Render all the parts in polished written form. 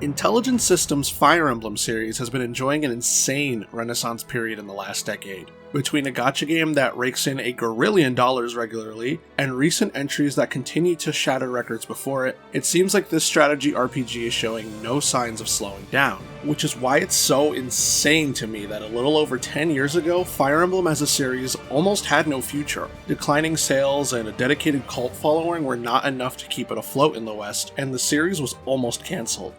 Intelligent Systems' Fire Emblem series has been enjoying an insane renaissance period in the last decade. Between a gacha game that rakes in $1 gazillion regularly, and recent entries that continue to shatter records before it, it seems like this strategy RPG is showing no signs of slowing down. Which is why it's so insane to me that a little over 10 years ago, Fire Emblem as a series almost had no future. Declining sales and a dedicated cult following were not enough to keep it afloat in the West, and the series was almost cancelled.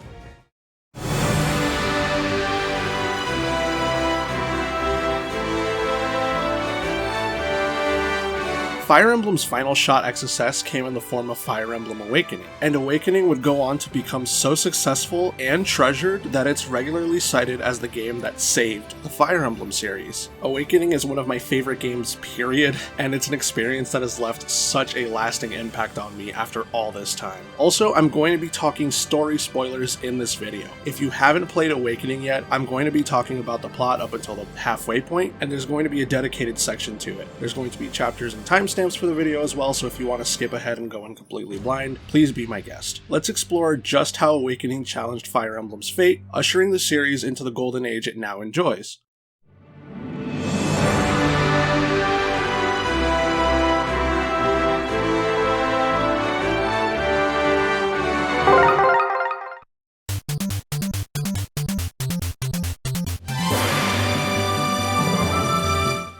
Fire Emblem's final shot at success came in the form of Fire Emblem Awakening, and Awakening would go on to become so successful and treasured that it's regularly cited as the game that saved the Fire Emblem series. Awakening is one of my favorite games, period, and it's an experience that has left such a lasting impact on me after all this time. Also, I'm going to be talking story spoilers in this video. If you haven't played Awakening yet, I'm going to be talking about the plot up until the halfway point, and there's going to be a dedicated section to it. There's going to be chapters and timestamps for the video as well, so if you want to skip ahead and go in completely blind, please be my guest. Let's explore just how Awakening challenged Fire Emblem's fate, ushering the series into the golden age it now enjoys.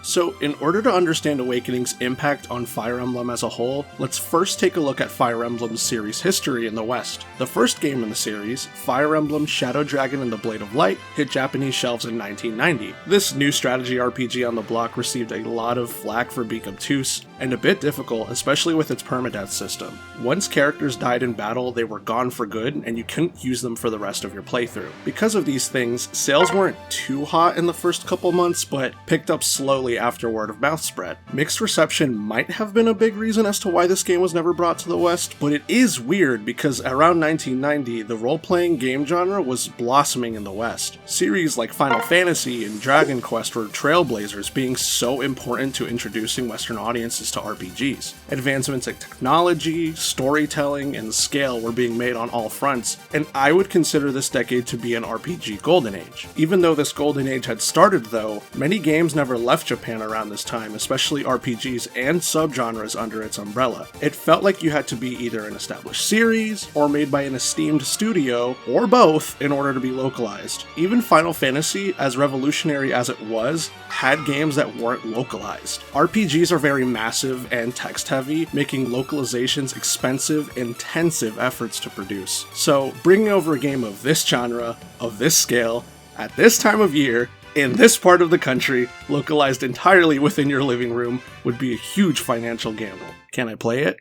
So, in order to understand Awakening's impact on Fire Emblem as a whole, let's first take a look at Fire Emblem's series history in the West. The first game in the series, Fire Emblem Shadow Dragon and the Blade of Light, hit Japanese shelves in 1990. This new strategy RPG on the block received a lot of flack for being obtuse and a bit difficult, especially with its permadeath system. Once characters died in battle, they were gone for good, and you couldn't use them for the rest of your playthrough. Because of these things, sales weren't too hot in the first couple months, but picked up slowly after word of mouth spread. Mixed reception might have been a big reason as to why this game was never brought to the West, but it is weird because around 1990, the role-playing game genre was blossoming in the West. Series like Final Fantasy and Dragon Quest were trailblazers, being so important to introducing Western audiences to RPGs. Advancements in technology, storytelling, and scale were being made on all fronts, and I would consider this decade to be an RPG golden age. Even though this golden age had started though, many games never left Japan around this time, especially RPGs and subgenres under its umbrella. It felt like you had to be either an established series, or made by an esteemed studio, or both, in order to be localized. Even Final Fantasy, as revolutionary as it was, had games that weren't localized. RPGs are very massive and text-heavy, making localizations expensive, intensive efforts to produce. So, bringing over a game of this genre, of this scale, at this time of year, in this part of the country, localized entirely within your living room, would be a huge financial gamble. Can I play it?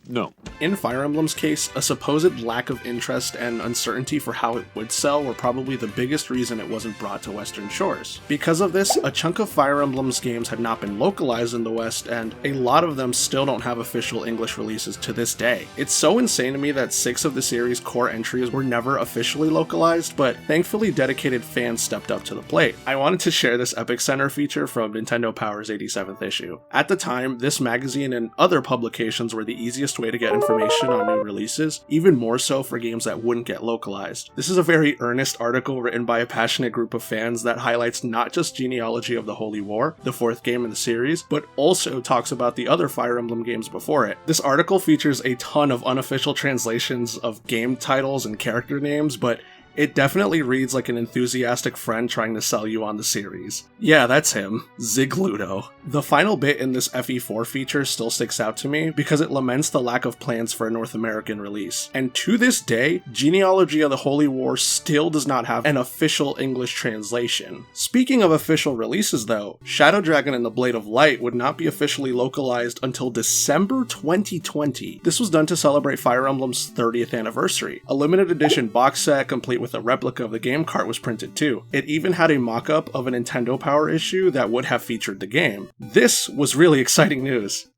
No. In Fire Emblem's case, a supposed lack of interest and uncertainty for how it would sell were probably the biggest reason it wasn't brought to Western shores. Because of this, a chunk of Fire Emblem's games had not been localized in the West, and a lot of them still don't have official English releases to this day. It's so insane to me that 6 of the series' core entries were never officially localized, but thankfully dedicated fans stepped up to the plate. I wanted to share this Epic Center feature from Nintendo Power's 87th issue. At the time, this magazine and other publications were the easiest way to get information on new releases, even more so for games that wouldn't get localized. This is a very earnest article written by a passionate group of fans that highlights not just Genealogy of the Holy War, the 4th game in the series, but also talks about the other Fire Emblem games before it. This article features a ton of unofficial translations of game titles and character names, but it definitely reads like an enthusiastic friend trying to sell you on the series. Yeah, that's him, Zigludo. The final bit in this FE4 feature still sticks out to me because it laments the lack of plans for a North American release. And to this day, Genealogy of the Holy War still does not have an official English translation. Speaking of official releases though, Shadow Dragon and the Blade of Light would not be officially localized until December 2020. This was done to celebrate Fire Emblem's 30th anniversary. A limited edition box set complete with a replica of the game cart was printed too. It even had a mock-up of a Nintendo Power issue that would have featured the game. This was really exciting news.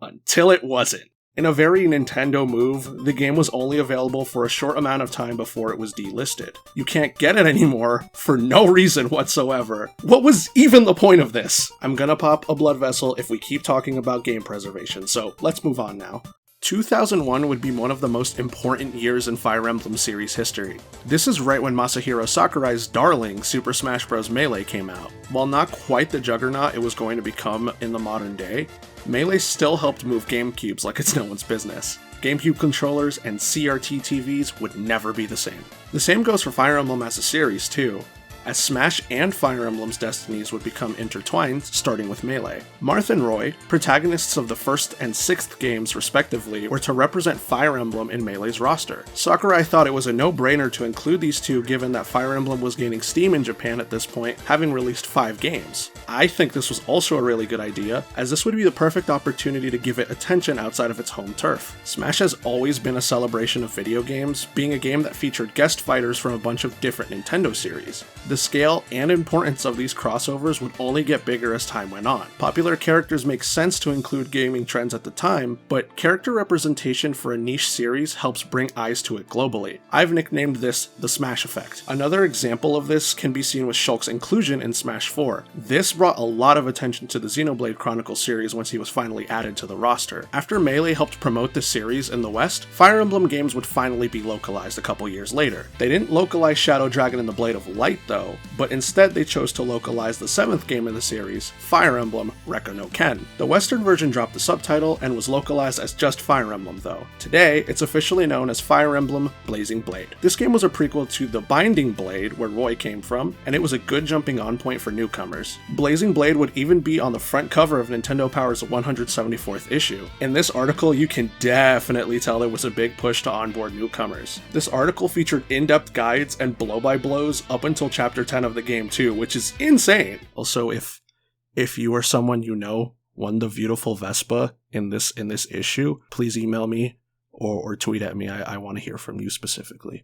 Until it wasn't. In a very Nintendo move, the game was only available for a short amount of time before it was delisted. You can't get it anymore for no reason whatsoever. What was even the point of this? I'm gonna pop a blood vessel if we keep talking about game preservation, so let's move on now. 2001 would be one of the most important years in Fire Emblem series history. This is right when Masahiro Sakurai's darling Super Smash Bros. Melee came out. While not quite the juggernaut it was going to become in the modern day, Melee still helped move GameCubes like it's no one's business. GameCube controllers and CRT TVs would never be the same. The same goes for Fire Emblem as a series too, as Smash and Fire Emblem's destinies would become intertwined, starting with Melee. Marth and Roy, protagonists of the first and sixth games respectively, were to represent Fire Emblem in Melee's roster. Sakurai thought it was a no-brainer to include these two given that Fire Emblem was gaining steam in Japan at this point, having released 5 games. I think this was also a really good idea, as this would be the perfect opportunity to give it attention outside of its home turf. Smash has always been a celebration of video games, being a game that featured guest fighters from a bunch of different Nintendo series. The scale and importance of these crossovers would only get bigger as time went on. Popular characters make sense to include gaming trends at the time, but character representation for a niche series helps bring eyes to it globally. I've nicknamed this the Smash Effect. Another example of this can be seen with Shulk's inclusion in Smash 4. This brought a lot of attention to the Xenoblade Chronicles series once he was finally added to the roster. After Melee helped promote the series in the West, Fire Emblem games would finally be localized a couple years later. They didn't localize Shadow Dragon and the Blade of Light though, but instead they chose to localize the 7th game in the series, Fire Emblem Rekka no Ken. The Western version dropped the subtitle and was localized as just Fire Emblem though. Today, it's officially known as Fire Emblem Blazing Blade. This game was a prequel to The Binding Blade, where Roy came from, and it was a good jumping on point for newcomers. Blazing Blade would even be on the front cover of Nintendo Power's 174th issue. In this article, you can definitely tell there was a big push to onboard newcomers. This article featured in-depth guides and blow-by-blows up until Chapter 10 of the game too, which is insane. Also, if you or someone you know won the beautiful Vespa in this issue, please email me or tweet at me. I want to hear from you specifically.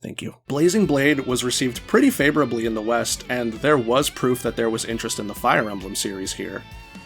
Thank you. Blazing Blade was received pretty favorably in the West, and there was proof that there was interest in the Fire Emblem series here.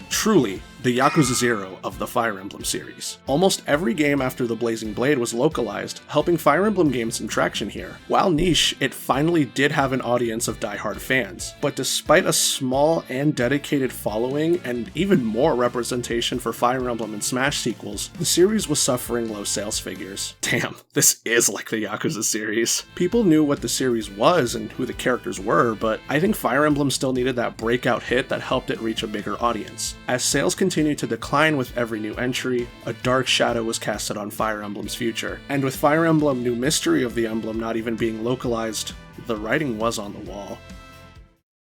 Truly, the Yakuza 0 of the Fire Emblem series. Almost every game after the Blazing Blade was localized, helping Fire Emblem gain some traction here. While niche, it finally did have an audience of diehard fans. But despite a small and dedicated following, and even more representation for Fire Emblem and Smash sequels, the series was suffering low sales figures. Damn, this is like the Yakuza series. People knew what the series was and who the characters were, but I think Fire Emblem still needed that breakout hit that helped it reach a bigger audience. As sales continued to decline with every new entry, a dark shadow was casted on Fire Emblem's future. And with Fire Emblem New Mystery of the Emblem not even being localized, the writing was on the wall.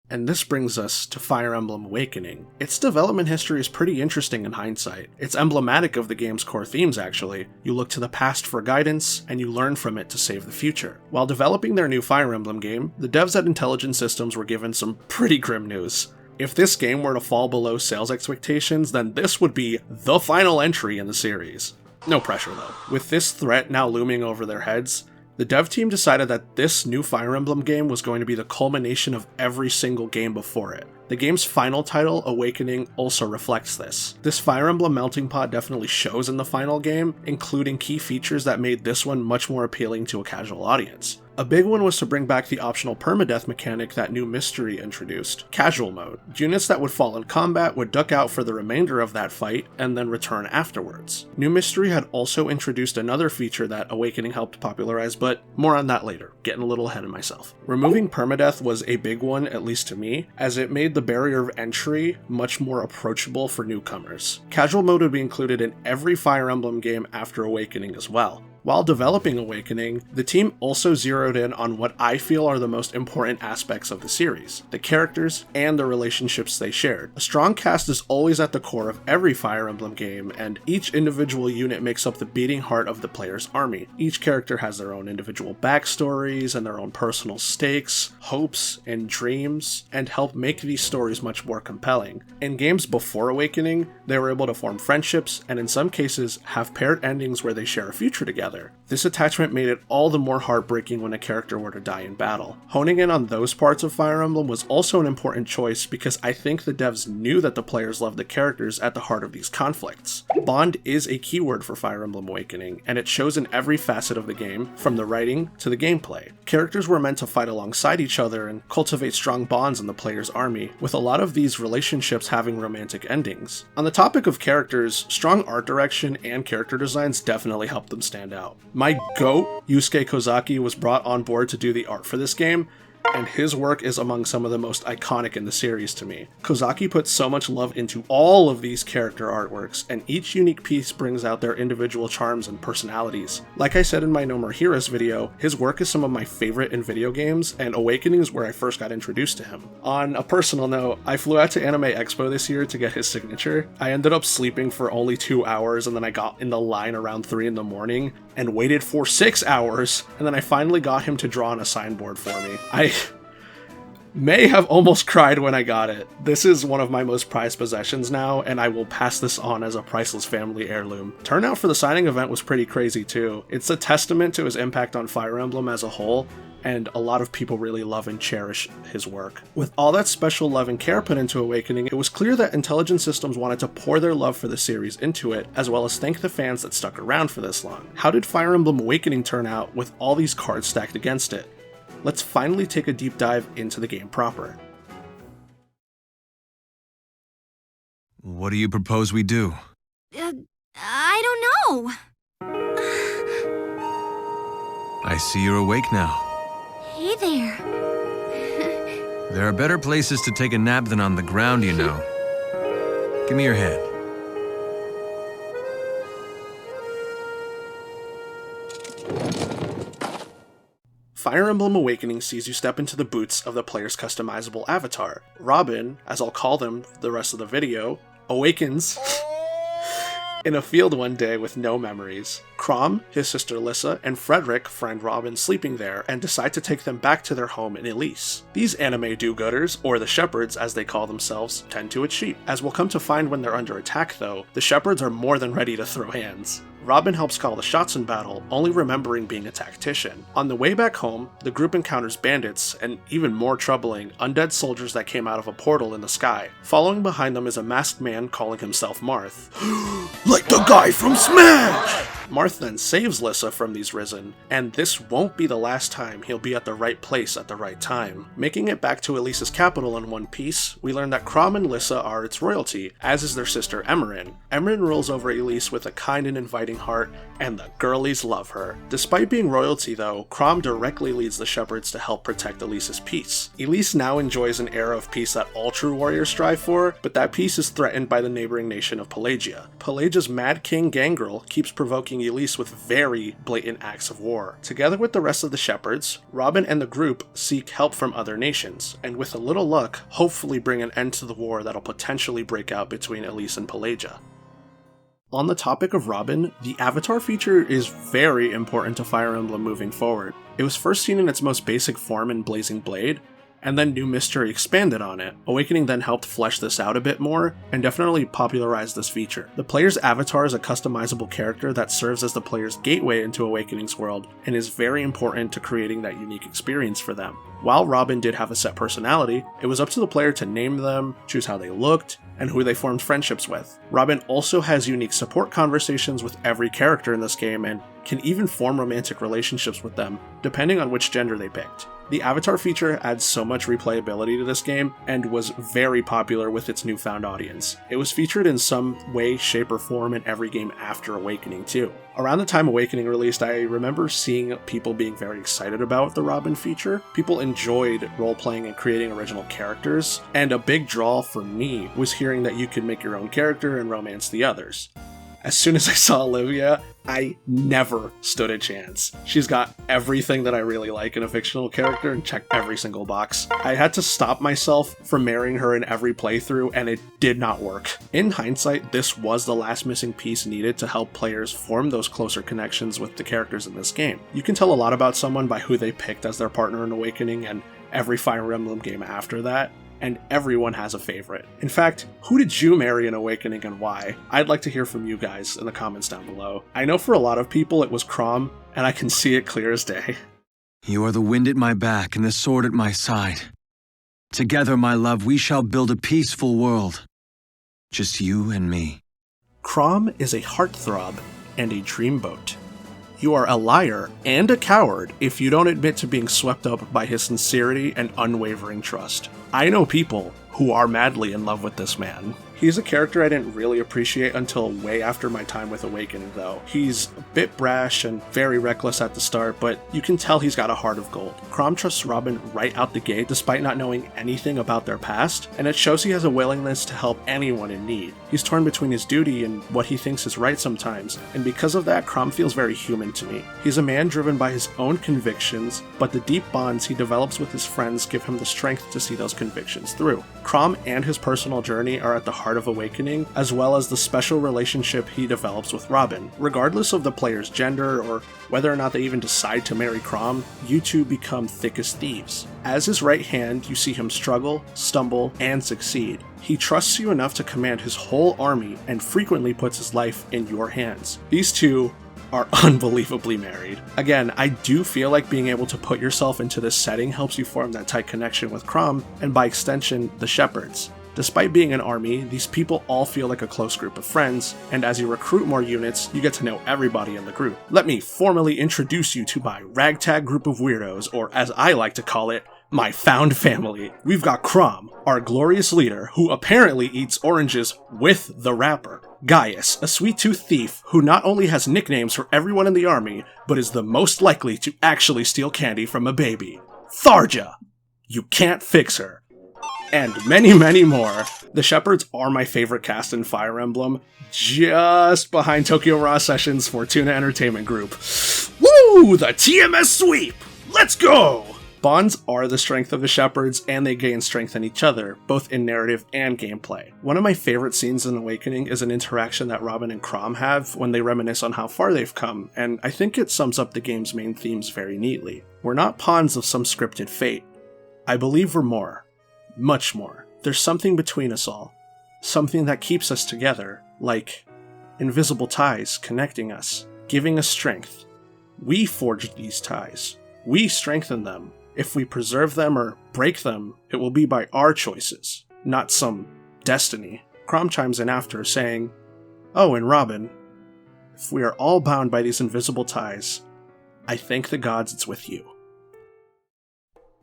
And this brings us to Fire Emblem Awakening. Its development history is pretty interesting in hindsight. It's emblematic of the game's core themes actually. You look to the past for guidance, and you learn from it to save the future. While developing their new Fire Emblem game, the devs at Intelligent Systems were given some pretty grim news. If this game were to fall below sales expectations, then this would be the final entry in the series. No pressure though. With this threat now looming over their heads, the dev team decided that this new Fire Emblem game was going to be the culmination of every single game before it. The game's final title, Awakening, also reflects this. This Fire Emblem melting pot definitely shows in the final game, including key features that made this one much more appealing to a casual audience. A big one was to bring back the optional permadeath mechanic that New Mystery introduced, Casual Mode. Units that would fall in combat would duck out for the remainder of that fight, and then return afterwards. New Mystery had also introduced another feature that Awakening helped popularize, but more on that later, getting a little ahead of myself. Removing permadeath was a big one, at least to me, as it made the barrier of entry much more approachable for newcomers. Casual Mode would be included in every Fire Emblem game after Awakening as well. While developing Awakening, the team also zeroed in on what I feel are the most important aspects of the series, the characters and the relationships they shared. A strong cast is always at the core of every Fire Emblem game, and each individual unit makes up the beating heart of the player's army. Each character has their own individual backstories and their own personal stakes, hopes, and dreams, and help make these stories much more compelling. In games before Awakening, they were able to form friendships, and in some cases, have paired endings where they share a future together. other. This attachment made it all the more heartbreaking when a character were to die in battle. Honing in on those parts of Fire Emblem was also an important choice because I think the devs knew that the players loved the characters at the heart of these conflicts. Bond is a keyword for Fire Emblem Awakening, and it shows in every facet of the game, from the writing to the gameplay. Characters were meant to fight alongside each other and cultivate strong bonds in the player's army, with a lot of these relationships having romantic endings. On the topic of characters, strong art direction and character designs definitely helped them stand out. My GOAT, Yusuke Kozaki, was brought on board to do the art for this game, and his work is among some of the most iconic in the series to me. Kozaki put so much love into all of these character artworks, and each unique piece brings out their individual charms and personalities. Like I said in my No More Heroes video, his work is some of my favorite in video games, and Awakening is where I first got introduced to him. On a personal note, I flew out to Anime Expo this year to get his signature. I ended up sleeping for only 2 hours, and then I got in the line around 3 in the morning, and waited for 6 hours, and then I finally got him to draw on a signboard for me. I may have almost cried when I got it. This is one of my most prized possessions now, and I will pass this on as a priceless family heirloom. Turnout for the signing event was pretty crazy too. It's a testament to his impact on Fire Emblem as a whole, and a lot of people really love and cherish his work. With all that special love and care put into Awakening, it was clear that Intelligent Systems wanted to pour their love for the series into it, as well as thank the fans that stuck around for this long. How did Fire Emblem Awakening turn out with all these cards stacked against it? Let's finally take a deep dive into the game proper. What do you propose we do? I don't know. I see you're awake now. Hey there. There are better places to take a nap than on the ground, you know. Give me your hand. Fire Emblem Awakening sees you step into the boots of the player's customizable avatar. Robin, as I'll call them the rest of the video, awakens in a field one day with no memories. Chrom, his sister Lissa, and Frederick find Robin sleeping there and decide to take them back to their home in Elise. These anime do-gooders, or the shepherds as they call themselves, tend to its sheep. As we'll come to find when they're under attack though, the shepherds are more than ready to throw hands. Robin helps call the shots in battle, only remembering being a tactician. On the way back home, the group encounters bandits, and even more troubling, undead soldiers that came out of a portal in the sky. Following behind them is a masked man calling himself Marth. Like the guy from Smash! Marth then saves Lissa from these risen, and this won't be the last time he'll be at the right place at the right time. Making it back to Elise's capital in one piece, we learn that Chrom and Lissa are its royalty, as is their sister Emerin. Emerin rules over Elise with a kind and inviting heart, and the girlies love her. Despite being royalty though, Chrom directly leads the shepherds to help protect Elise's peace. Elise now enjoys an era of peace that all true warriors strive for, but that peace is threatened by the neighboring nation of Pelagia. Pelagia's Mad King Gangrel keeps provoking Elise with very blatant acts of war. Together with the rest of the shepherds, Robin and the group seek help from other nations, and with a little luck, hopefully bring an end to the war that'll potentially break out between Elise and Pelagia. On the topic of Robin, the avatar feature is very important to Fire Emblem moving forward. It was first seen in its most basic form in Blazing Blade, and then New Mystery expanded on it. Awakening then helped flesh this out a bit more, and definitely popularized this feature. The player's avatar is a customizable character that serves as the player's gateway into Awakening's world, and is very important to creating that unique experience for them. While Robin did have a set personality, it was up to the player to name them, choose how they looked, and who they formed friendships with. Robin also has unique support conversations with every character in this game, and can even form romantic relationships with them, depending on which gender they picked. The avatar feature adds so much replayability to this game, and was very popular with its newfound audience. It was featured in some way, shape, or form in every game after Awakening too. Around the time Awakening released, I remember seeing people being very excited about the Robin feature. People enjoyed role-playing and creating original characters, and a big draw for me was hearing that you could make your own character and romance the others. As soon as I saw Olivia, I never stood a chance. She's got everything that I really like in a fictional character and checked every single box. I had to stop myself from marrying her in every playthrough, and it did not work. In hindsight, this was the last missing piece needed to help players form those closer connections with the characters in this game. You can tell a lot about someone by who they picked as their partner in Awakening and every Fire Emblem game after that. and everyone has a favorite. In fact, who did you marry in Awakening and why? I'd like to hear from you guys in the comments down below. I know for a lot of people it was Chrom, and I can see it clear as day. You are the wind at my back and the sword at my side. Together, my love, we shall build a peaceful world. Just you and me. Chrom is a heartthrob and a dreamboat. You are a liar and a coward if you don't admit to being swept up by his sincerity and unwavering trust. I know people who are madly in love with this man. He's a character I didn't really appreciate until way after my time with Awakening though. He's a bit brash and very reckless at the start, but you can tell he's got a heart of gold. Chrom trusts Robin right out the gate despite not knowing anything about their past, and it shows he has a willingness to help anyone in need. He's torn between his duty and what he thinks is right sometimes, and because of that, Chrom feels very human to me. He's a man driven by his own convictions, but the deep bonds he develops with his friends give him the strength to see those convictions through. Chrom and his personal journey are at the heart of Awakening, as well as the special relationship he develops with Robin. Regardless of the player's gender or whether or not they even decide to marry Chrom, you two become thick as thieves. As his right hand, you see him struggle, stumble, and succeed. He trusts you enough to command his whole army and frequently puts his life in your hands. These two are unbelievably married. Again, I do feel like being able to put yourself into this setting helps you form that tight connection with Chrom, and by extension, the Shepherds. Despite being an army, these people all feel like a close group of friends, and as you recruit more units, you get to know everybody in the group. Let me formally introduce you to my ragtag group of weirdos, or as I like to call it, my found family. We've got Chrom, our glorious leader, who apparently eats oranges with the wrapper. Gaius, a sweet-tooth thief who not only has nicknames for everyone in the army, but is the most likely to actually steal candy from a baby. Tharja, you can't fix her. And many, many more. The Shepherds are my favorite cast in Fire Emblem, just behind Tokyo Raw Sessions' Fortuna Entertainment Group. Woo! The TMS sweep! Let's go! Bonds are the strength of the Shepherds, and they gain strength in each other, both in narrative and gameplay. One of my favorite scenes in Awakening is an interaction that Robin and Chrom have when they reminisce on how far they've come, and I think it sums up the game's main themes very neatly. We're not pawns of some scripted fate. I believe we're more. Much more. There's something between us all. Something that keeps us together, like invisible ties connecting us, giving us strength. We forged these ties. We strengthen them. If we preserve them or break them, it will be by our choices, not some destiny. Chrom chimes in after, saying, "Oh, and Robin, if we are all bound by these invisible ties, I thank the gods it's with you."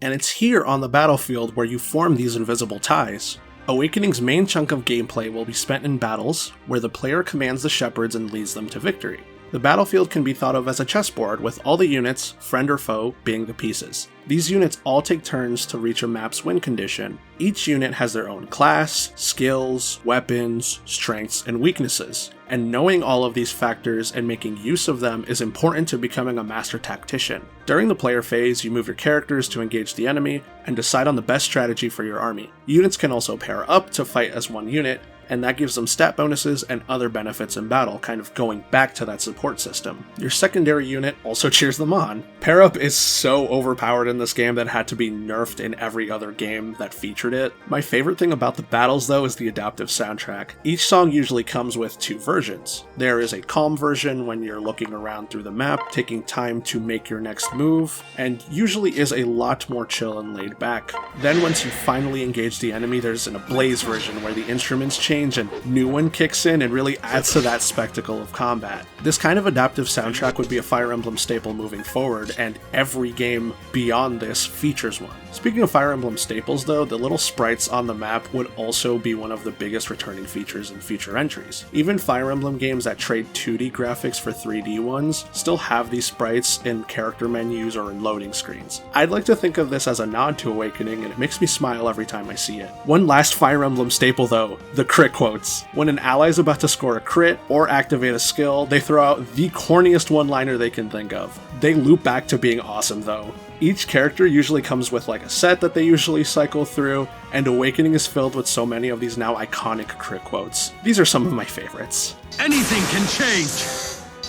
And it's here on the battlefield where you form these invisible ties. Awakening's main chunk of gameplay will be spent in battles, where the player commands the Shepherds and leads them to victory. The battlefield can be thought of as a chessboard, with all the units, friend or foe, being the pieces. These units all take turns to reach a map's win condition. Each unit has their own class, skills, weapons, strengths, and weaknesses. And knowing all of these factors and making use of them is important to becoming a master tactician. During the player phase, you move your characters to engage the enemy and decide on the best strategy for your army. Units can also pair up to fight as one unit, and that gives them stat bonuses and other benefits in battle, kind of going back to that support system. Your secondary unit also cheers them on. Pair Up is so overpowered in this game that it had to be nerfed in every other game that featured it. My favorite thing about the battles though is the adaptive soundtrack. Each song usually comes with two versions. There is a calm version when you're looking around through the map, taking time to make your next move, and usually is a lot more chill and laid back. Then once you finally engage the enemy, there's an ablaze version where the instruments change and new one kicks in and really adds to that spectacle of combat. This kind of adaptive soundtrack would be a Fire Emblem staple moving forward, and every game beyond this features one. Speaking of Fire Emblem staples though, the little sprites on the map would also be one of the biggest returning features in future entries. Even Fire Emblem games that trade 2D graphics for 3D ones still have these sprites in character menus or in loading screens. I'd like to think of this as a nod to Awakening, and it makes me smile every time I see it. One last Fire Emblem staple though, the crit quotes. When an ally is about to score a crit or activate a skill, they throw out the corniest one-liner they can think of. They loop back to being awesome though. Each character usually comes with like a set that they usually cycle through, and Awakening is filled with so many of these now iconic crit quotes. These are some of my favorites. Anything can change.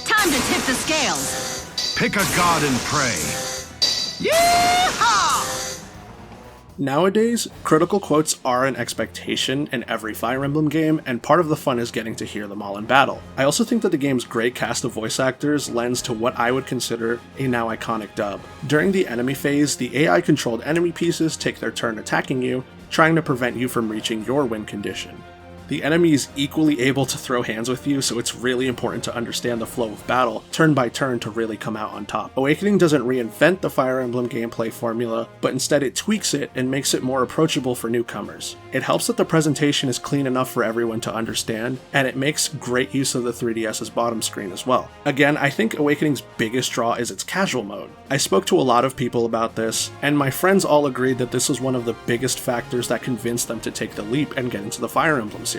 Time to tip the scales. Pick a god and pray. Yeehaw! Nowadays, critical quotes are an expectation in every Fire Emblem game, and part of the fun is getting to hear them all in battle. I also think that the game's great cast of voice actors lends to what I would consider a now iconic dub. During the enemy phase, the AI-controlled enemy pieces take their turn attacking you, trying to prevent you from reaching your win condition. The enemy is equally able to throw hands with you, so it's really important to understand the flow of battle, turn by turn, to really come out on top. Awakening doesn't reinvent the Fire Emblem gameplay formula, but instead it tweaks it and makes it more approachable for newcomers. It helps that the presentation is clean enough for everyone to understand, and it makes great use of the 3DS's bottom screen as well. Again, I think Awakening's biggest draw is its casual mode. I spoke to a lot of people about this, and my friends all agreed that this was one of the biggest factors that convinced them to take the leap and get into the Fire Emblem series.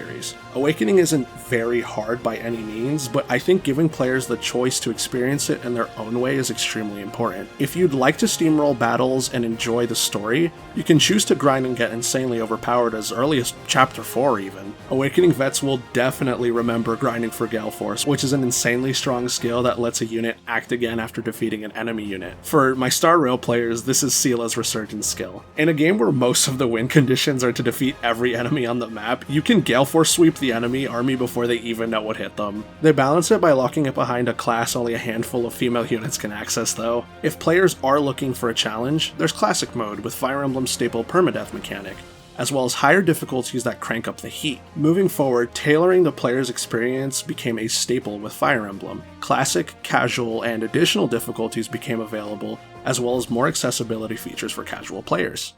Awakening isn't very hard by any means, but I think giving players the choice to experience it in their own way is extremely important. If you'd like to steamroll battles and enjoy the story, you can choose to grind and get insanely overpowered as early as Chapter 4 even. Awakening vets will definitely remember grinding for Gale Force, which is an insanely strong skill that lets a unit act again after defeating an enemy unit. For my Star Rail players, this is Seela's Resurgence skill. In a game where most of the win conditions are to defeat every enemy on the map, you can Gale Force sweep the enemy army before they even know what hit them. They balance it by locking it behind a class only a handful of female units can access though. If players are looking for a challenge, there's Classic Mode with Fire Emblem's staple permadeath mechanic, as well as higher difficulties that crank up the heat. Moving forward, tailoring the player's experience became a staple with Fire Emblem. Classic, casual, and additional difficulties became available, as well as more accessibility features for casual players.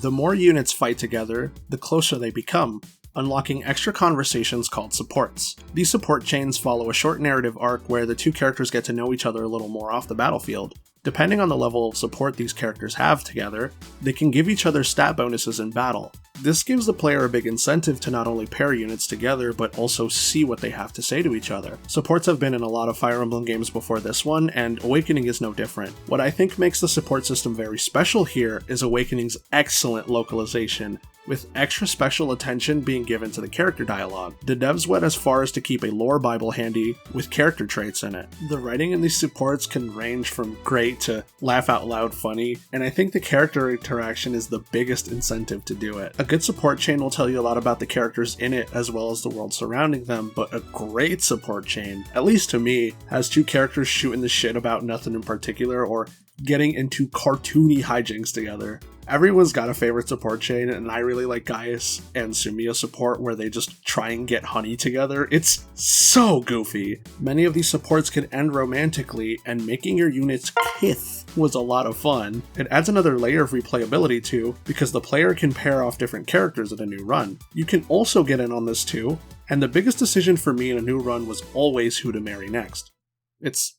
The more units fight together, the closer they become, unlocking extra conversations called supports. These support chains follow a short narrative arc where the two characters get to know each other a little more off the battlefield. Depending on the level of support these characters have together, they can give each other stat bonuses in battle. This gives the player a big incentive to not only pair units together, but also see what they have to say to each other. Supports have been in a lot of Fire Emblem games before this one, and Awakening is no different. What I think makes the support system very special here is Awakening's excellent localization, with extra special attention being given to the character dialogue. The devs went as far as to keep a lore bible handy with character traits in it. The writing in these supports can range from great to laugh out loud funny, and I think the character interaction is the biggest incentive to do it. A good support chain will tell you a lot about the characters in it as well as the world surrounding them, but a great support chain, at least to me, has two characters shooting the shit about nothing in particular or getting into cartoony hijinks together. Everyone's got a favorite support chain, and I really like Gaius and Sumiya support where they just try and get honey together. It's so goofy. Many of these supports can end romantically, and making your units kiss was a lot of fun. It adds another layer of replayability too, because the player can pair off different characters in a new run. You can also get in on this too, and the biggest decision for me in a new run was always who to marry next. It's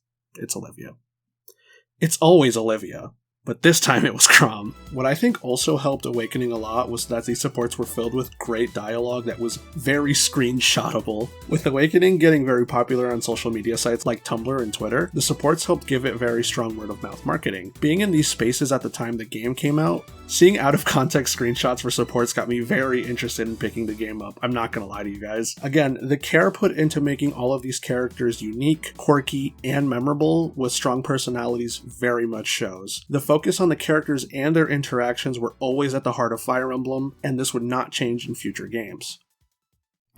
Olivia. It's always Olivia, but this time it was Chrom. What I think also helped Awakening a lot was that these supports were filled with great dialogue that was very screenshotable. With Awakening getting very popular on social media sites like Tumblr and Twitter, the supports helped give it very strong word-of-mouth marketing. Being in these spaces at the time the game came out, seeing out-of-context screenshots for supports got me very interested in picking the game up, I'm not gonna lie to you guys. Again, the care put into making all of these characters unique, quirky, and memorable with strong personalities very much shows. The focus on the characters and their interactions were always at the heart of Fire Emblem, and this would not change in future games.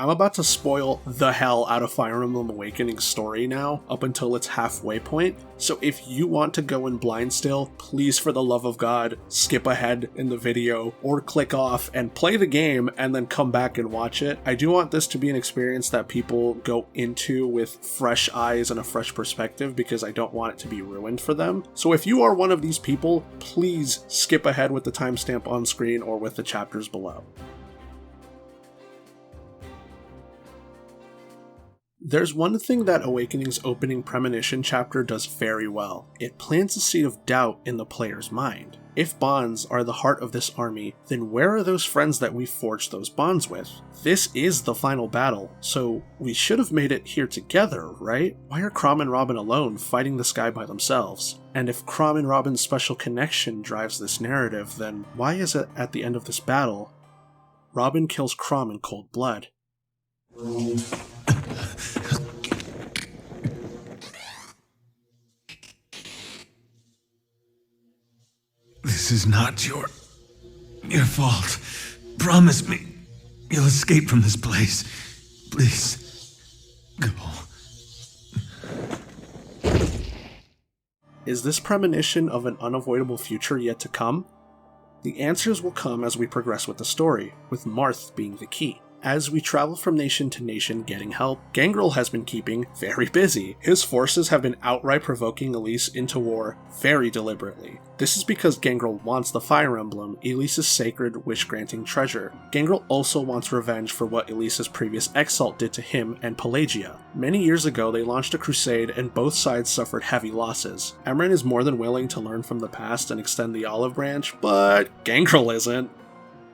I'm about to spoil the hell out of Fire Emblem Awakening's story now, up until its halfway point, so if you want to go in blind still, please for the love of God, skip ahead in the video, or click off and play the game and then come back and watch it. I do want this to be an experience that people go into with fresh eyes and a fresh perspective, because I don't want it to be ruined for them. So if you are one of these people, please skip ahead with the timestamp on screen or with the chapters below. There's one thing that Awakening's opening premonition chapter does very well. It plants a seed of doubt in the player's mind. If bonds are the heart of this army, then where are those friends that we forged those bonds with? This is the final battle, so we should have made it here together, right? Why are Chrom and Robin alone, fighting the sky by themselves? And if Chrom and Robin's special connection drives this narrative, then why is it at the end of this battle, Robin kills Chrom in cold blood? This is not your your fault. Promise me you'll escape from this place. Please, go. Is this premonition of an unavoidable future yet to come? The answers will come as we progress with the story, with Marth being the key. As we travel from nation to nation getting help, Gangrel has been keeping very busy. His forces have been outright provoking Elise into war very deliberately. This is because Gangrel wants the Fire Emblem, Elise's sacred wish-granting treasure. Gangrel also wants revenge for what Elise's previous exalt did to him and Pelagia. Many years ago, they launched a crusade and both sides suffered heavy losses. Emran is more than willing to learn from the past and extend the olive branch, but Gangrel isn't.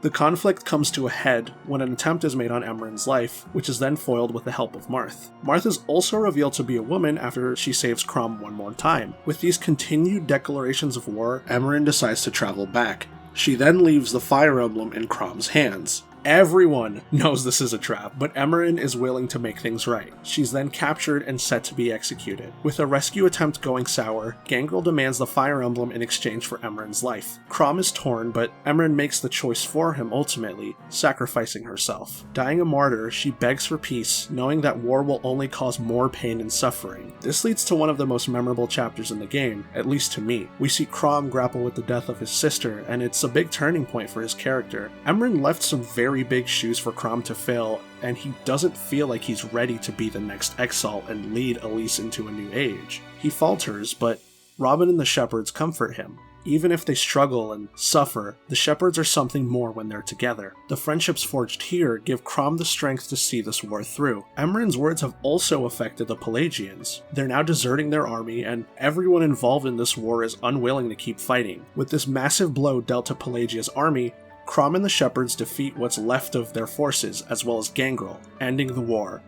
The conflict comes to a head when an attempt is made on Emran's life, which is then foiled with the help of Marth. Marth is also revealed to be a woman after she saves Chrom one more time. With these continued declarations of war, Emran decides to travel back. She then leaves the Fire Emblem in Chrom's hands. Everyone knows this is a trap, but Emran is willing to make things right. She's then captured and set to be executed. With a rescue attempt going sour, Gangrel demands the Fire Emblem in exchange for Emran's life. Chrom is torn, but Emran makes the choice for him ultimately, sacrificing herself. Dying a martyr, she begs for peace, knowing that war will only cause more pain and suffering. This leads to one of the most memorable chapters in the game, at least to me. We see Chrom grapple with the death of his sister, and it's a big turning point for his character. Emran left some very big shoes for Chrom to fill, and he doesn't feel like he's ready to be the next Exalt and lead Elise into a new age. He falters, but Robin and the Shepherds comfort him. Even if they struggle and suffer, the Shepherds are something more when they're together. The friendships forged here give Chrom the strength to see this war through. Emran's words have also affected the Pelagians. They're now deserting their army, and everyone involved in this war is unwilling to keep fighting. With this massive blow dealt to Pelagia's army, Chrom and the Shepherds defeat what's left of their forces, as well as Gangrel, ending the war.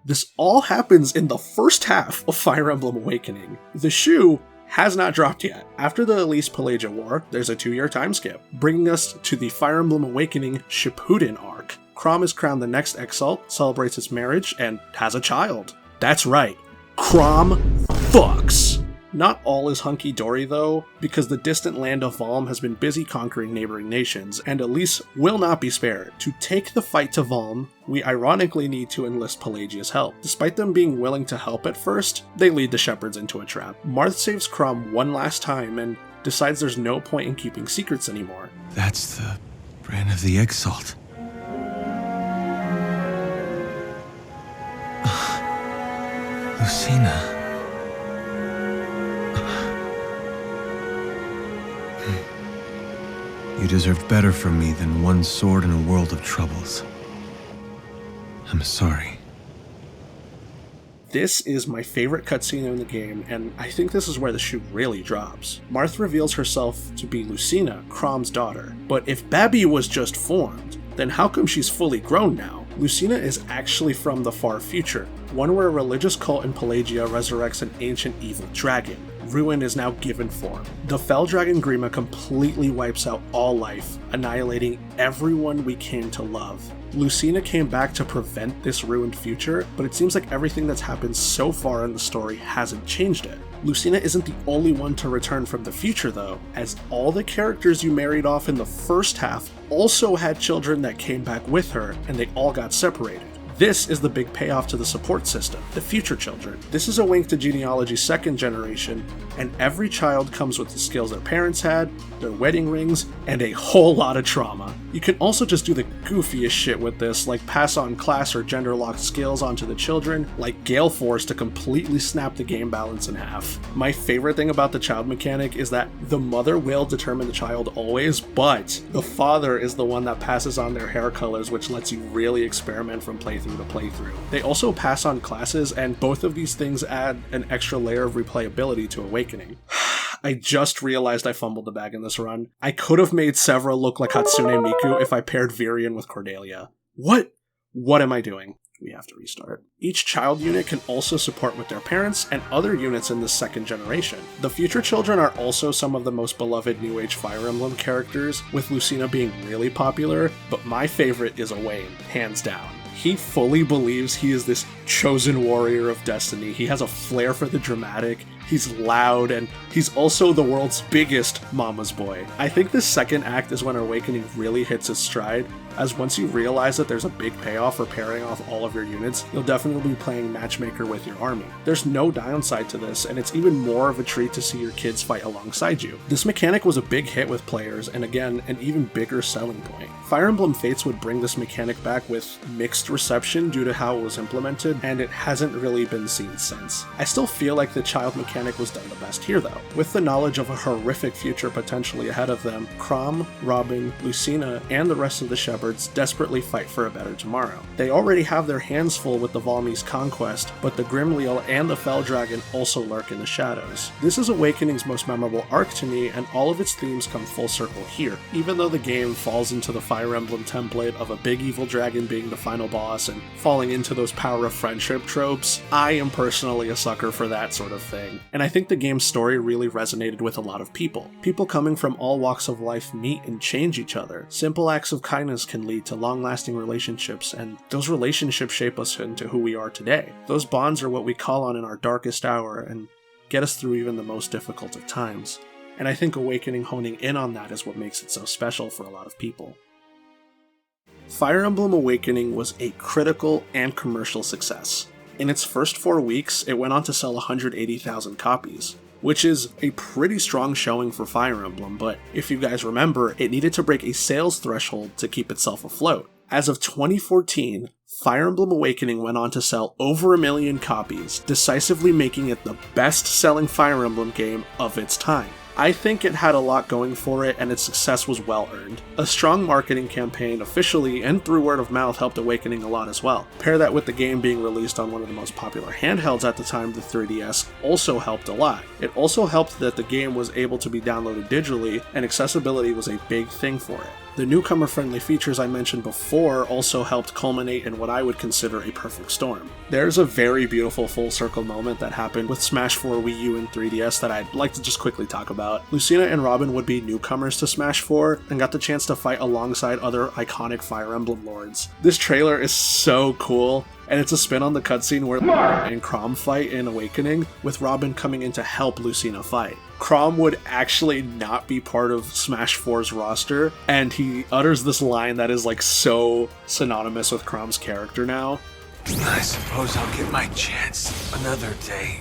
This all happens in the first half of Fire Emblem Awakening. The shoe has not dropped yet. After the Elise-Pelagia War, there's a 2-year time skip, bringing us to the Fire Emblem Awakening Shippuden arc. Chrom is crowned the next Exalt, celebrates his marriage, and has a child. That's right, Chrom fucks! Not all is hunky-dory though, because the distant land of Valm has been busy conquering neighboring nations, and Elise will not be spared. To take the fight to Valm, we ironically need to enlist Pelagia's help. Despite them being willing to help at first, they lead the Shepherds into a trap. Marth saves Chrom one last time and decides there's no point in keeping secrets anymore. That's the brand of the Exalt. Lucina. You deserved better from me than one sword in a world of troubles. I'm sorry. This is my favorite cutscene in the game, and I think this is where the shoe really drops. Marth reveals herself to be Lucina, Chrom's daughter. But if Babby was just formed, then how come she's fully grown now? Lucina is actually from the far future, one where a religious cult in Pelagia resurrects an ancient evil dragon. Ruin is now given form. The Fell Dragon Grima completely wipes out all life, annihilating everyone we came to love. Lucina came back to prevent this ruined future, but it seems like everything that's happened so far in the story hasn't changed it. Lucina isn't the only one to return from the future though, as all the characters you married off in the first half also had children that came back with her, and they all got separated. This is the big payoff to the support system, the future children. This is a wink to Genealogy's 2nd generation, and every child comes with the skills their parents had, their wedding rings, and a whole lot of trauma. You can also just do the goofiest shit with this, like pass on class or gender locked skills onto the children, like Gale Force to completely snap the game balance in half. My favorite thing about the child mechanic is that the mother will determine the child always, but the father is the one that passes on their hair colors, which lets you really experiment from playthrough to playthrough. They also pass on classes, and both of these things add an extra layer of replayability to Awakening. I just realized I fumbled the bag in this run. I could have made several look like Hatsune Miku if I paired Virion with Cordelia. What am I doing? We have to restart. Each child unit can also support with their parents and other units in this 2nd generation. The future children are also some of the most beloved New Age Fire Emblem characters, with Lucina being really popular, but my favorite is Owen, hands down. He fully believes he is this chosen warrior of destiny. He has a flair for the dramatic. he's loud, and he's also the world's biggest mama's boy. I think the second act is when Awakening really hits its stride, as once you realize that there's a big payoff for pairing off all of your units, you'll definitely be playing matchmaker with your army. There's no downside to this, and it's even more of a treat to see your kids fight alongside you. This mechanic was a big hit with players, and again, an even bigger selling point. Fire Emblem Fates would bring this mechanic back with mixed reception due to how it was implemented, and it hasn't really been seen since. I still feel like the child mechanic was done the best here though. With the knowledge of a horrific future potentially ahead of them, Chrom, Robin, Lucina, and the rest of the Shepherds desperately fight for a better tomorrow. They already have their hands full with the Valmy's conquest, but the Grimleal and the Fell Dragon also lurk in the shadows. This is Awakening's most memorable arc to me, and all of its themes come full circle here. Even though the game falls into the Fire Emblem template of a big evil dragon being the final boss and falling into those power of friendship tropes, I am personally a sucker for that sort of thing. And I think the game's story really resonated with a lot of people. People coming from all walks of life meet and change each other. Simple acts of kindness can lead to long-lasting relationships, and those relationships shape us into who we are today. Those bonds are what we call on in our darkest hour and get us through even the most difficult of times. And I think Awakening honing in on that is what makes it so special for a lot of people. Fire Emblem Awakening was a critical and commercial success. In its first 4 weeks, it went on to sell 180,000 copies, which is a pretty strong showing for Fire Emblem, but if you guys remember, it needed to break a sales threshold to keep itself afloat. As of 2014, Fire Emblem Awakening went on to sell over 1 million copies, decisively making it the best-selling Fire Emblem game of its time. I think it had a lot going for it, and its success was well earned. A strong marketing campaign officially and through word of mouth helped Awakening a lot as well. Pair that with the game being released on one of the most popular handhelds at the time, the 3DS, also helped a lot. It also helped that the game was able to be downloaded digitally, and accessibility was a big thing for it. The newcomer-friendly features I mentioned before also helped culminate in what I would consider a perfect storm. There's a very beautiful full-circle moment that happened with Smash 4, Wii U, and 3DS that I'd like to just quickly talk about. Lucina and Robin would be newcomers to Smash 4 and got the chance to fight alongside other iconic Fire Emblem lords. This trailer is so cool, and it's a spin on the cutscene where Mark and Chrom fight in Awakening, with Robin coming in to help Lucina fight. Chrom would actually not be part of Smash 4's roster, and he utters this line that is like so synonymous with Chrom's character now. I suppose I'll get my chance another day.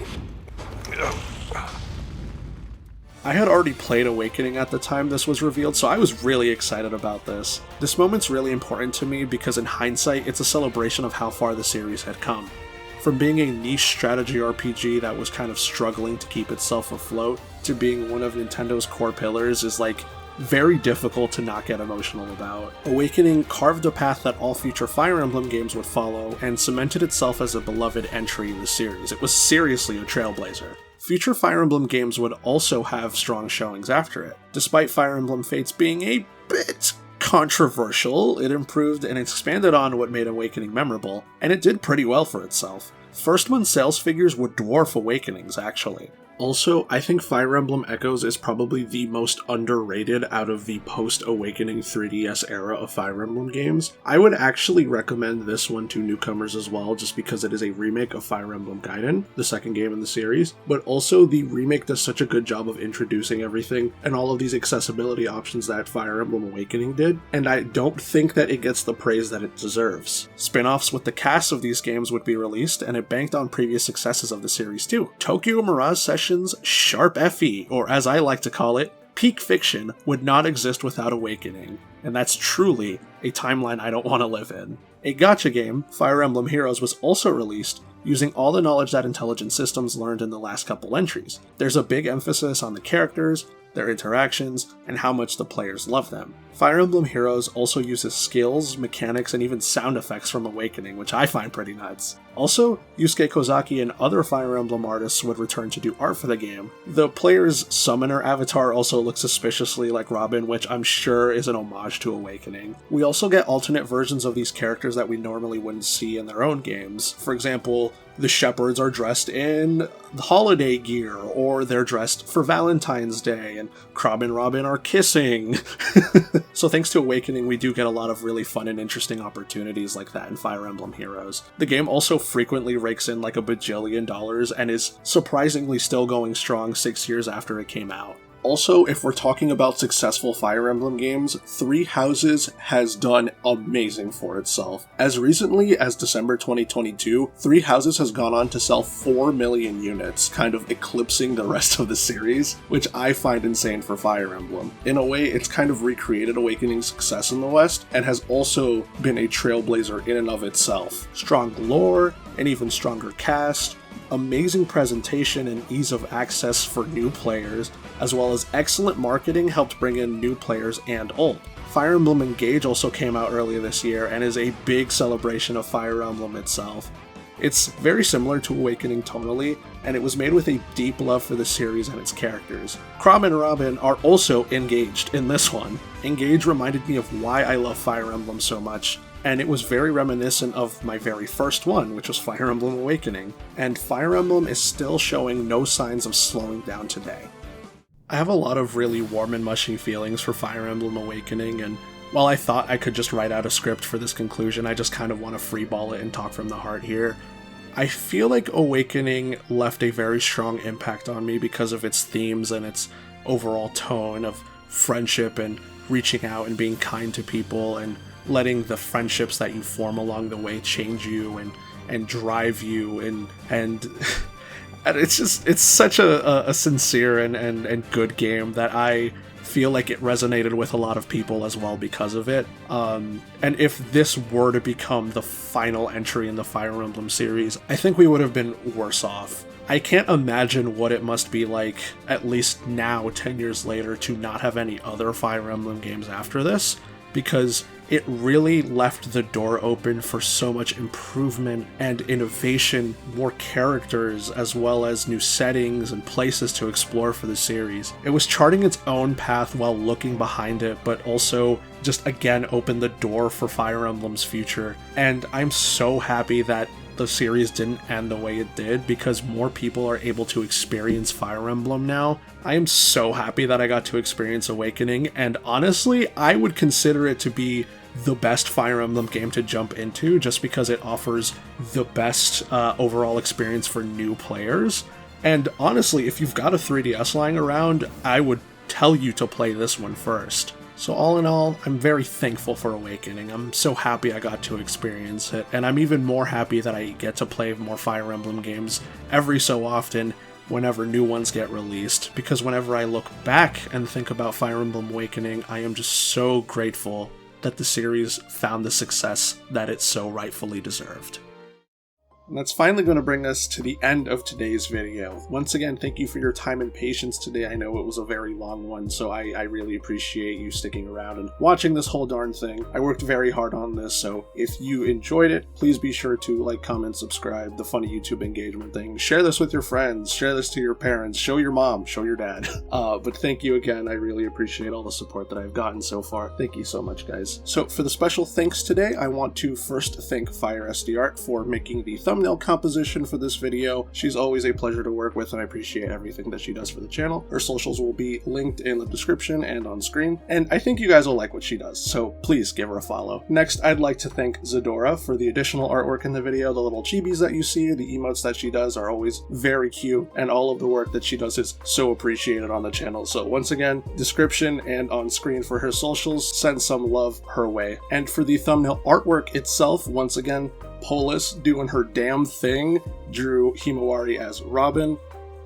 I had already played Awakening at the time this was revealed, so I was really excited about this. This moment's really important to me because in hindsight, it's a celebration of how far the series had come. From being a niche strategy RPG that was kind of struggling to keep itself afloat, to being one of Nintendo's core pillars is like very difficult to not get emotional about. Awakening carved a path that all future Fire Emblem games would follow and cemented itself as a beloved entry in the series. It was seriously a trailblazer. Future Fire Emblem games would also have strong showings after it. Despite Fire Emblem Fates being a bit controversial, it improved and expanded on what made Awakening memorable, and it did pretty well for itself. First month sales figures would dwarf Awakening's, actually. Also, I think Fire Emblem Echoes is probably the most underrated out of the post-Awakening 3DS era of Fire Emblem games. I would actually recommend this one to newcomers as well, just because it is a remake of Fire Emblem Gaiden, the second game in the series, but also the remake does such a good job of introducing everything and all of these accessibility options that Fire Emblem Awakening did, and I don't think that it gets the praise that it deserves. Spin-offs with the cast of these games would be released, and it banked on previous successes of the series too. Tokyo Mirage Sessions Sharp FE, or as I like to call it, Peak Fiction, would not exist without Awakening, and that's truly a timeline I don't want to live in. A gacha game, Fire Emblem Heroes, was also released, using all the knowledge that Intelligent Systems learned in the last couple entries. There's a big emphasis on the characters, their interactions, and how much the players love them. Fire Emblem Heroes also uses skills, mechanics, and even sound effects from Awakening, which I find pretty nuts. Also, Yusuke Kozaki and other Fire Emblem artists would return to do art for the game. The player's summoner avatar also looks suspiciously like Robin, which I'm sure is an homage to Awakening. We also get alternate versions of these characters that we normally wouldn't see in their own games. For example, the Shepherds are dressed in holiday gear, or they're dressed for Valentine's Day, and Chrom and Robin are kissing. So thanks to Awakening, we do get a lot of really fun and interesting opportunities like that in Fire Emblem Heroes. The game also frequently rakes in like $1 bajillion and is surprisingly still going strong 6 years after it came out. Also, if we're talking about successful Fire Emblem games, Three Houses has done amazing for itself. As recently as December 2022, Three Houses has gone on to sell 4 million units, kind of eclipsing the rest of the series, which I find insane for Fire Emblem. In a way, it's kind of recreated Awakening's success in the West, and has also been a trailblazer in and of itself. Strong lore, an even stronger cast, amazing presentation and ease of access for new players, as well as excellent marketing helped bring in new players and old. Fire Emblem Engage also came out earlier this year and is a big celebration of Fire Emblem itself. It's very similar to Awakening tonally, and it was made with a deep love for the series and its characters. Chrom and Robin are also engaged in this one. Engage reminded me of why I love Fire Emblem so much, and it was very reminiscent of my very first one, which was Fire Emblem Awakening, and Fire Emblem is still showing no signs of slowing down today. I have a lot of really warm and mushy feelings for Fire Emblem Awakening, and while I thought I could just write out a script for this conclusion, I just kind of want to freeball it and talk from the heart here. I feel like Awakening left a very strong impact on me because of its themes and its overall tone of friendship and reaching out and being kind to people and letting the friendships that you form along the way change you and drive you and it's such a sincere and good game that I feel like it resonated with a lot of people as well because of it. And if this were to become the final entry in the Fire Emblem series, I think we would have been worse off. I can't imagine what it must be like, at least now, 10 years later, to not have any other Fire Emblem games after this, because it really left the door open for so much improvement and innovation, more characters, as well as new settings and places to explore for the series. It was charting its own path while looking behind it, but also just again opened the door for Fire Emblem's future. And I'm so happy that the series didn't end the way it did, because more people are able to experience Fire Emblem now. I am so happy that I got to experience Awakening, and honestly, I would consider it to be the best Fire Emblem game to jump into, just because it offers the best overall experience for new players. And honestly, if you've got a 3DS lying around, I would tell you to play this one first. So all in all, I'm very thankful for Awakening. I'm so happy I got to experience it, and I'm even more happy that I get to play more Fire Emblem games every so often whenever new ones get released, because whenever I look back and think about Fire Emblem Awakening, I am just so grateful that the series found the success that it so rightfully deserved. And that's finally going to bring us to the end of today's video. Once again, thank you for your time and patience today. I know it was a very long one, so I really appreciate you sticking around and watching this whole darn thing. I worked very hard on this, so if you enjoyed it, please be sure to like, comment, subscribe, the funny YouTube engagement thing. Share this with your friends, share this to your parents, show your mom, show your dad. But thank you again. I really appreciate all the support that I've gotten so far. Thank you so much, guys. So for the special thanks today, I want to first thank Fire SDArt for making the thumbnail composition for this video. She's always a pleasure to work with, and I appreciate everything that she does for the channel. Her socials will be linked in the description and on screen, and I think you guys will like what she does, so please give her a follow. Next, I'd like to thank Zadora for the additional artwork in the video. The little chibis that you see, the emotes that she does are always very cute, and all of the work that she does is so appreciated on the channel. So once again, description and on screen for her socials, send some love her way. And for the thumbnail artwork itself, once again, Polis doing her damn thing drew Himawari as Robin.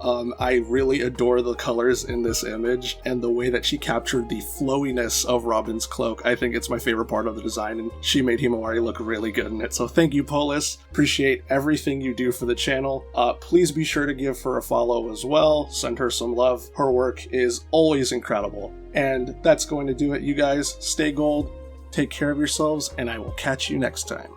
I really adore the colors in this image and the way that she captured the flowiness of Robin's cloak. I think it's my favorite part of the design, and she made Himawari look really good in it. So thank you, Polis. Appreciate everything you do for the channel. Please be sure to give her a follow as well. Send her some love. Her work is always incredible. And that's going to do it, you guys. Stay gold, take care of yourselves, and I will catch you next time.